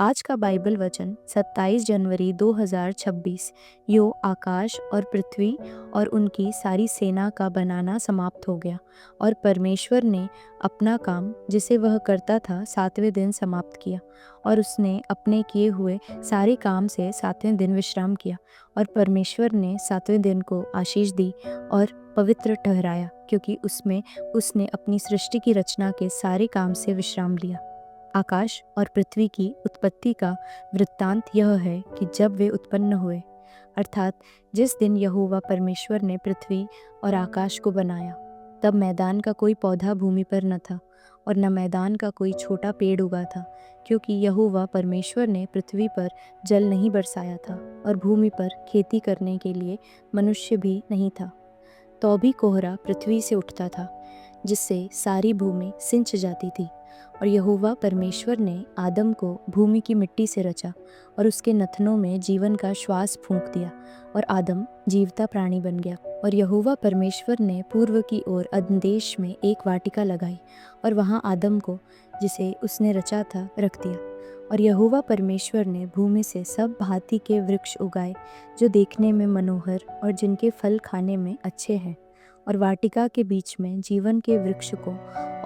आज का बाइबल वचन 27 जनवरी 2026। यो आकाश और पृथ्वी और उनकी सारी सेना का बनाना समाप्त हो गया और परमेश्वर ने अपना काम जिसे वह करता था 7वें दिन समाप्त किया और उसने अपने किए हुए सारे काम से 7वें दिन विश्राम किया और परमेश्वर ने 7वें दिन को आशीष दी और पवित्र ठहराया क्योंकि उसमें उसने अपनी सृष्टि की रचना के सारे काम से विश्राम लिया। आकाश और पृथ्वी की उत्पत्ति का वृत्तांत यह है कि जब वे उत्पन्न हुए, अर्थात जिस दिन यहोवा परमेश्वर ने पृथ्वी और आकाश को बनाया, तब मैदान का कोई पौधा भूमि पर न था और न मैदान का कोई छोटा पेड़ उगा था, क्योंकि यहोवा परमेश्वर ने पृथ्वी पर जल नहीं बरसाया था और भूमि पर खेती करने के लिए मनुष्य भी नहीं था। तो भी कोहरा पृथ्वी से उठता था, जिससे सारी भूमि सिंच जाती थी। और यहोवा परमेश्वर ने आदम को भूमि की मिट्टी से रचा और उसके नथनों में जीवन का श्वास फूंक दिया और आदम जीवता प्राणी बन गया। और यहोवा परमेश्वर ने पूर्व की ओर अदन देश में एक वाटिका लगाई और वहाँ आदम को, जिसे उसने रचा था, रख दिया। और यहोवा परमेश्वर ने भूमि से सब भांति के वृक्ष उगाए जो देखने में मनोहर और जिनके फल खाने में अच्छे हैं, और वाटिका के बीच में जीवन के वृक्ष को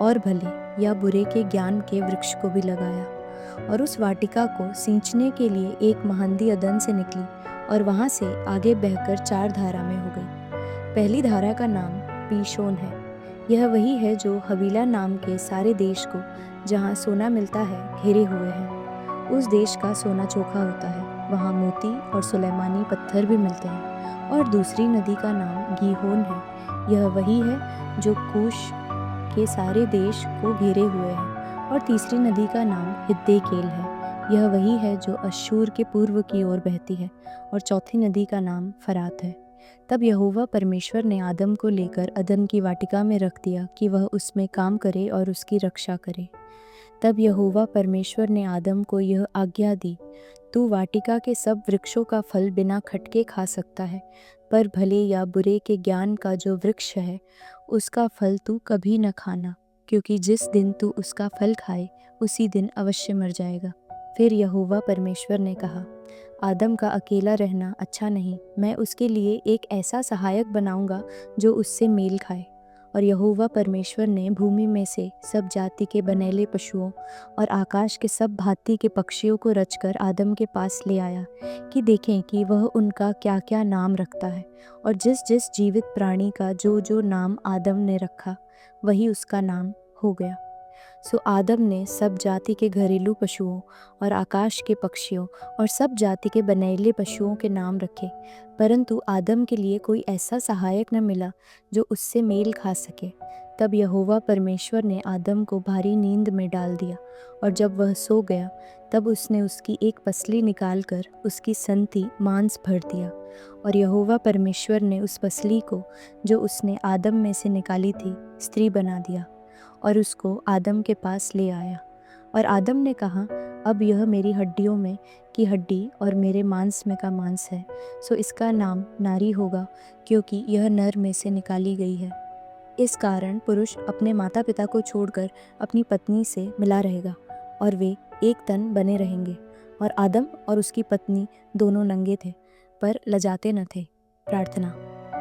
और भले या बुरे के ज्ञान के वृक्ष को भी लगाया। और उस वाटिका को सींचने के लिए एक महंदी अदन से निकली और वहाँ से आगे बहकर 4 धारा में हो गई। पहली धारा का नाम पीशोन है। यह वही है जो हवीला नाम के सारे देश को, जहाँ सोना मिलता है, घेरे हुए है। उस देश का सोना चोखा होता है, वहाँ मोती और सुलेमानी पत्थर भी मिलते हैं। और दूसरी नदी का नाम गीहोन है। यह वही है जो कूश के सारे देश को घेरे हुए है। और तीसरी नदी का नाम हिद्देकेल है। यह वही है जो अश्शूर के पूर्व की ओर बहती है। और चौथी नदी का नाम फरात है। तब यहोवा परमेश्वर ने आदम को लेकर अदन की वाटिका में रख दिया कि वह उसमें काम करे और उसकी रक्षा करे। तब यहोवा परमेश्वर ने आदम को यह आज्ञा दी, तू वाटिका के सब वृक्षों का फल बिना खटके खा सकता है, पर भले या बुरे के ज्ञान का जो वृक्ष है, उसका फल तू कभी न खाना, क्योंकि जिस दिन तू उसका फल खाए उसी दिन अवश्य मर जाएगा। फिर यहोवा परमेश्वर ने कहा, आदम का अकेला रहना अच्छा नहीं, मैं उसके लिए एक ऐसा सहायक बनाऊंगा जो उससे मेल खाए। और यहोवा परमेश्वर ने भूमि में से सब जाति के बनेले पशुओं और आकाश के सब भांति के पक्षियों को रचकर आदम के पास ले आया कि देखें कि वह उनका क्या क्या नाम रखता है। और जिस जिस जीवित प्राणी का जो जो नाम आदम ने रखा, वही उसका नाम हो गया। सो आदम ने सब जाति के घरेलू पशुओं और आकाश के पक्षियों और सब जाति के बनेले पशुओं के नाम रखे, परंतु आदम के लिए कोई ऐसा सहायक न मिला जो उससे मेल खा सके। तब यहोवा परमेश्वर ने आदम को भारी नींद में डाल दिया, और जब वह सो गया, तब उसने उसकी एक पसली निकालकर उसकी संति मांस भर दिया। और यहोवा परमेश्वर ने उस पसली को, जो उसने आदम में से निकाली थी, स्त्री बना दिया और उसको आदम के पास ले आया। और आदम ने कहा, अब यह मेरी हड्डियों में की हड्डी और मेरे मांस में का मांस है, सो इसका नाम नारी होगा, क्योंकि यह नर में से निकाली गई है। इस कारण पुरुष अपने माता पिता को छोड़कर अपनी पत्नी से मिला रहेगा और वे एक तन बने रहेंगे। और आदम और उसकी पत्नी दोनों नंगे थे, पर लजाते न थे। प्रार्थना।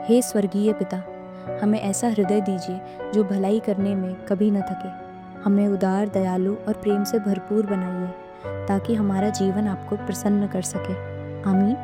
हे स्वर्गीय पिता, हमें ऐसा हृदय दीजिए जो भलाई करने में कभी न थके। हमें उदार, दयालु और प्रेम से भरपूर बनाइए, ताकि हमारा जीवन आपको प्रसन्न कर सके। आमीन।